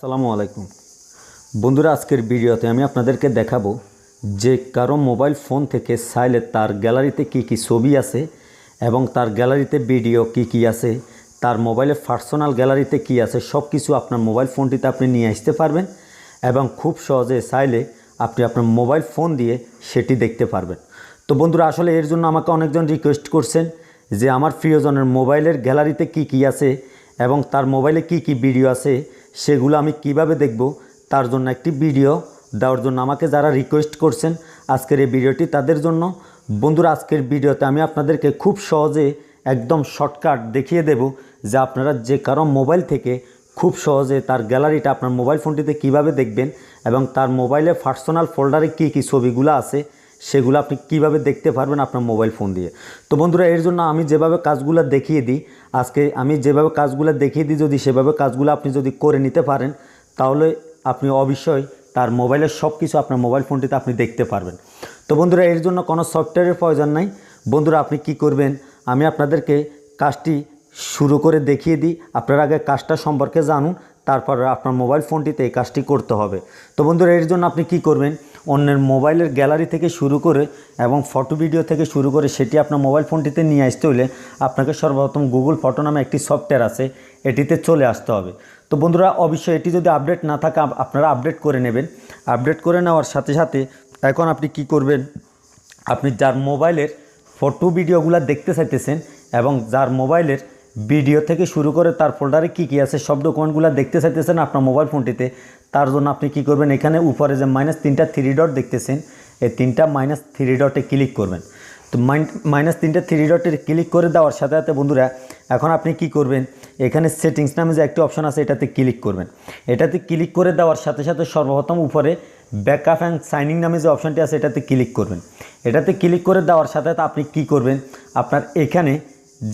আসসালামু আলাইকুম বন্ধুরা, আজকের ভিডিওতে আমি আপনাদেরকে দেখাবো যে কারো মোবাইল ফোন থেকে চাইলে তার গ্যালারিতে কি কি ছবি আছে এবং তার গ্যালারিতে ভিডিও কি কি আছে, তার মোবাইলের পার্সোনাল গ্যালারিতে কি আছে সব কিছু আপনার মোবাইল ফোনটিতে আপনি নিয়ে আসতে পারবেন এবং খুব সহজে চাইলে আপনি আপনার মোবাইল ফোন দিয়ে সেটি দেখতে পারবেন। তো বন্ধুরা, আসলে এর জন্য আমাকে অনেকজন রিকোয়েস্ট করছেন যে আমার প্রিয়জনের মোবাইলের গ্যালারিতে কি কি আছে এবং তার মোবাইলে কি কি ভিডিও আছে সেগুলো আমি কিভাবে দেখব, তার জন্য একটি ভিডিও দেওয়ার জন্য আমাকে যারা রিকোয়েস্ট করছেন আজকের এই ভিডিওটি তাদের জন্য। বন্ধুরা, আজকের ভিডিওতে আমি আপনাদেরকে খুব সহজে একদম শর্টকাট দেখিয়ে দেব যে আপনারা যে কারো মোবাইল থেকে খুব সহজে তার গ্যালারিটা আপনার মোবাইল ফোনটিতে কিভাবে দেখবেন এবং তার মোবাইলে পার্সোনাল ফোল্ডারে কি কি ছবিগুলো আছে সেগুলো আপনি কিভাবে দেখতে পারবেন আপনার মোবাইল ফোন দিয়ে। তো বন্ধুরা, এর জন্য আমি যেভাবে কাজগুলো দেখিয়ে দিই, আজকে আমি যেভাবে কাজগুলো দেখিয়ে দিই, যদি সেভাবে কাজগুলো আপনি যদি করে নিতে পারেন তাহলে আপনি অবশ্যই তার মোবাইলের সব কিছু আপনার মোবাইল ফোনটিতে আপনি দেখতে পারবেন। তো বন্ধুরা, এর জন্য কোনো সফটওয়্যারের প্রয়োজন নাই। বন্ধুরা, আপনি কি করবেন, আমি আপনাদেরকে কাজটি শুরু করে দেখিয়ে দিই, আপনার আগে কাজটা সম্পর্কে জানুন, তারপর আপনার মোবাইল ফোনটিতে এই কাজটি করতে হবে। তো বন্ধুরা, এর জন্য আপনি কি করবেন, অন্যের মোবাইলের গ্যালারি থেকে শুরু করে এবং ফটো ভিডিও থেকে শুরু করে সেটি আপনার মোবাইল ফোনটিতে নিয়ে আসতে হলে আপনাকে সর্বপ্রথম গুগল ফটো নামে একটি সফটওয়্যার আছে, এটিতে চলে আসতে হবে। তো বন্ধুরা, অবশ্যই এটি যদি আপডেট না থাকে আপনারা আপডেট করে নেবেন। আপডেট করে নেওয়ার সাথে সাথে এখন আপনি কি করবেন, আপনি যার মোবাইলের ফটো ভিডিওগুলো দেখতে চাইতেছেন এবং যার মোবাইলের ভিডিও থেকে শুরু করে তার ফোল্ডারে কী কী আছে সব ডকুমেন্টগুলো দেখতে চাইতেছেন আপনার মোবাইল ফোনটিতে, তার জন্য আপনি কি করবেন, এখানে উপরে যে -3টা থ্রি ডট দেখতেছেন এই 3টা -3 ডটে ক্লিক করবেন। তো -3টা থ্রি ডটে ক্লিক করে দেওয়ার সাথে সাথে বন্ধুরা এখন আপনি কি করবেন, এখানে সেটিংস নামে যে একটি অপশন আছে এটাতে ক্লিক করবেন। এটাতে ক্লিক করে দেওয়ার সাথে সাথে সর্বপ্রথম উপরে ব্যাকআপ অ্যান্ড সাইনিং নামে যে অপশনটি আছে এটাতে ক্লিক করবেন। এটাতে ক্লিক করে দেওয়ার সাথে সাথে আপনি কি করবেন, আপনার এখানে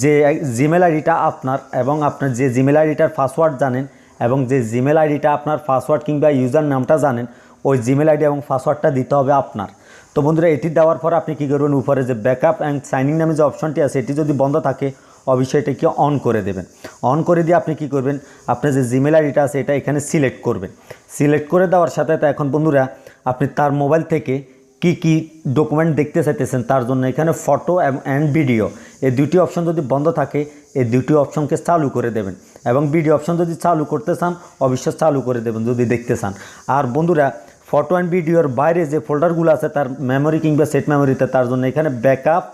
যে জিমেল আইডিটা আপনার এবং আপনার যে জিমেল আইডিটার পাসওয়ার্ড জানেন এবং যে জিমেল আইডিটা আপনার পাসওয়ার্ড কিংবা ইউজার নামটা জানেন ওই জিমেল আইডি এবং পাসওয়ার্ডটা দিতে হবে আপনার। তো বন্ধুরা, এটি দেওয়ার পর আপনি কী করবেন, উপরে যে ব্যাকআপ অ্যান্ড সাইনিং নামে যে অপশনটি আছে এটি যদি বন্ধ থাকে অবশ্যই এটাকে অন করে দেবেন। অন করে দিয়ে আপনি কি করবেন, আপনার যে জিমেল আইডিটা আছে এটা এখানে সিলেক্ট করবেন। সিলেক্ট করে দেওয়ার সাথে সাথে এখন বন্ধুরা আপনি তার মোবাইল থেকে কি কি ডকুমেন্ট দেখতে চাইতেছেন তার জন্য এখানে ফটো অ্যান্ড ভিডিও এই দুটি অপশন যদি বন্ধ থাকে এই দুটি অপশনকে চালু করে দেবেন এবং ভিডিও অপশন যদি চালু করতে চান অবশ্যই চালু করে দেবেন যদি দেখতে চান। আর বন্ধুরা, ফটো অ্যান্ড ভিডিওর বাইরে যে ফোল্ডারগুলো আছে তার মেমোরি কিংবা সেট মেমোরিতে, তার জন্য এখানে ব্যাকআপ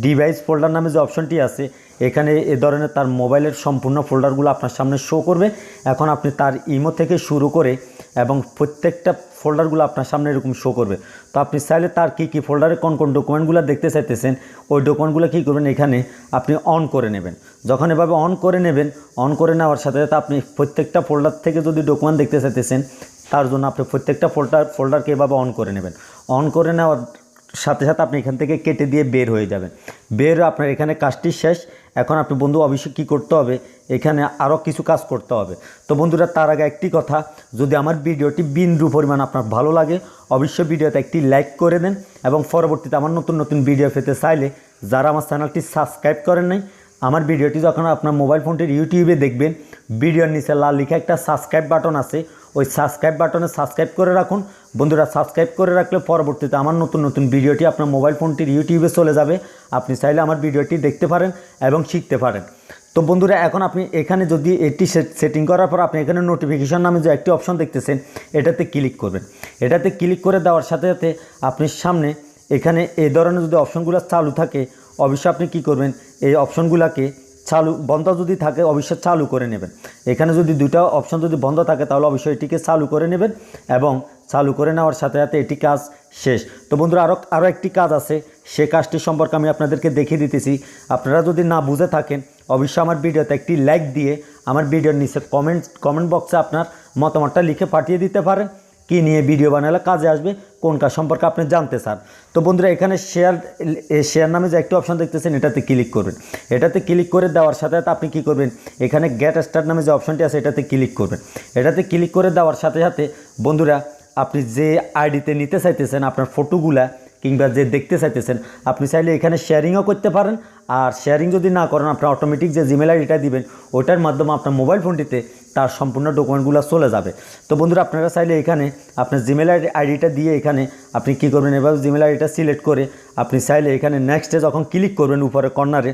ডিভাইস ফোল্ডার নামে যে অপশনটি আছে এখানে এ ধরনের তার মোবাইলের সম্পূর্ণ ফোল্ডারগুলো আপনার সামনে শো করবে। এখন আপনি তার ইমো থেকে শুরু করে এবং প্রত্যেকটা ফোল্ডারগুলো আপনার সামনে এরকম শো করবে। তো আপনি চাইলে তার কী কী ফোল্ডারে কোন কোন ডকুমেন্টগুলো দেখতে চাইতেছেন ওই ডকুমেন্টগুলো কী করবেন, এখানে আপনি অন করে নেবেন। যখন এভাবে অন করে নেবেন, অন করে নেওয়ার সাথে সাথে আপনি প্রত্যেকটা ফোল্ডার থেকে যদি ডকুমেন্ট দেখতে চাইতেছেন তার জন্য আপনি প্রত্যেকটা ফোল্ডারকে এভাবে অন করে নেবেন। অন করে নেওয়ার সাথে সাথে আপনি এখান থেকে কেটে দিয়ে বের হয়ে যাবেন। বের আপনার এখানে কাজটি শেষ। এখন আপনি বন্ধু অবশ্যই কী করতে হবে, এখানে আরও কিছু কাজ করতে হবে। তো বন্ধুরা, তার আগে একটি কথা, যদি আমার ভিডিওটি বিন্দু পরিমাণ আপনার ভালো লাগে অবশ্যই ভিডিওতে একটি লাইক করে দেন এবং পরবর্তীতে আমার নতুন নতুন ভিডিও পেতে চাইলে যারা আমার চ্যানেলটি সাবস্ক্রাইব করেন নাই, আমার ভিডিওটি যখন আপনার মোবাইল ফোনটির ইউটিউবে দেখবেন ভিডিওর নিচে লাল লিখে একটা সাবস্ক্রাইব বাটন আছে, ওই সাবস্ক্রাইব বাটনে সাবস্ক্রাইব করে রাখুন। বন্ধুরা, সাবস্ক্রাইব করে রাখলে পরবর্তীতে আমার নতুন নতুন ভিডিওটি আপনার মোবাইল ফোনটির ইউটিউবে চলে যাবে, আপনি চাইলে আমার ভিডিওটি দেখতে পারেন এবং শিখতে পারেন। তো বন্ধুরা, এখন আপনি এখানে যদি এটি সেটিং করার পর আপনি এখানে নোটিফিকেশন নামে যে একটি অপশন দেখতেছেন এটাতে ক্লিক করবেন। এটাতে ক্লিক করে দেওয়ার সাথে সাথে আপনি সামনে এখানে এই ধরনের যদি অপশনগুলো চালু থাকে অবশ্যই আপনি কি করবেন, এই অপশনগুলোকে চালু বন্ধ যদি থাকে অবশ্যই চালু করে নেবেন। এখানে যদি দুটো অপশন যদি বন্ধ থাকে তাহলে অবশ্যই এটিকে চালু করে নেবেন এবং চালু করে নেওয়ার সাথে সাথে এটি কাজ শেষ। তো বন্ধুরা, আরও একটি কাজ আছে, সে কাজটি সম্পর্কে আমি আপনাদেরকে দেখিয়ে দিতেছি। আপনারা যদি না বুঝে থাকেন অবশ্যই আমার ভিডিওতে একটি লাইক দিয়ে আমার ভিডিওর নিচে কমেন্ট বক্সে আপনার মতামতটা লিখে পাঠিয়ে দিতে পারেন, কী নিয়ে ভিডিও বানালে কাজে আসবে, কোন কাজ সম্পর্কে আপনি জানতে চান। তো বন্ধুরা, এখানে শেয়ার নামে যে একটি অপশন দেখতেছেন এটাতে ক্লিক করবেন। এটাতে ক্লিক করে দেওয়ার সাথে সাথে আপনি কী করবেন, এখানে গেট স্টার্ট নামে যে অপশনটি আছে এটাতে ক্লিক করবেন। এটাতে ক্লিক করে দেওয়ার সাথে সাথে বন্ধুরা আপনি যে আইডিতে নিতে চাইতেছেন আপনার ফটোগুলা কিংবা যে দেখতে চাইতেছেন আপনি চাইলে এখানে শেয়ারিংও করতে পারেন। আর শেয়ারিং যদি না করেন আপনার অটোমেটিক যে জিমেল আইডিটা দিবেন ওটার মাধ্যমে আপনার মোবাইল ফোনটিতে তার সম্পূর্ণ ডকুমেন্টগুলো চলে যাবে। তো বন্ধুরা আপনারা চাইলে এখানে আপনার জিমেল আইডিটা দিয়ে এখানে আপনি কী করবেন, এভাবে জিমেল আইডিটা সিলেক্ট করে আপনি চাইলে এখানে নেক্সটে যখন ক্লিক করবেন উপরে কর্নারে,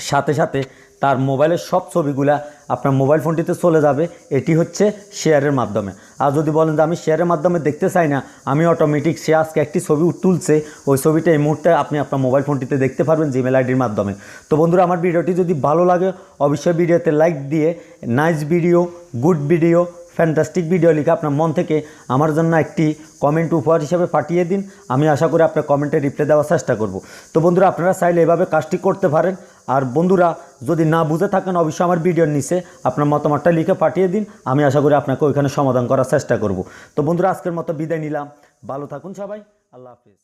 সাথে সাথে তার মোবাইলের সব ছবিগুলা আপনার মোবাইল ফোনটিতে চলে যাবে। এটি হচ্ছে শেয়ারের মাধ্যমে। আর যদি বলেন যে আমি শেয়ারের মাধ্যমে দেখতে চাই না, আমি অটোমেটিক সে আজকে একটি ছবি তুলছে, ওই ছবিটা এই মুহূর্তে আপনি আপনার মোবাইল ফোনটিতে দেখতে পারবেন জিমেল আইডির মাধ্যমে। তো বন্ধুরা আমার ভিডিওটি যদি ভালো লাগে অবশ্যই ভিডিওতে লাইক দিয়ে nice video, good video, fantastic video লিখে আপনার মন থেকে আমার জন্য একটি কমেন্ট উপহার হিসেবে পাঠিয়ে দিন। আমি আশা করি আপনার কমেন্টে রিপ্লাই দেওয়ার চেষ্টা করব। তো বন্ধুরা আপনারা চাইলে এভাবে কাজটি করতে পারেন। আর বন্ধুরা যদি না বুঝে থাকেন অবশ্যই আমার ভিডিওর নিচে আপনার মতামতটা লিখে পাঠিয়ে দিন। আমি আশা করি আপনাকে ওইখানে সমাধান করার চেষ্টা করব। তো বন্ধুরা আজকের মতো বিদায় নিলাম। ভালো থাকুন সবাই। আল্লাহ হাফিজ।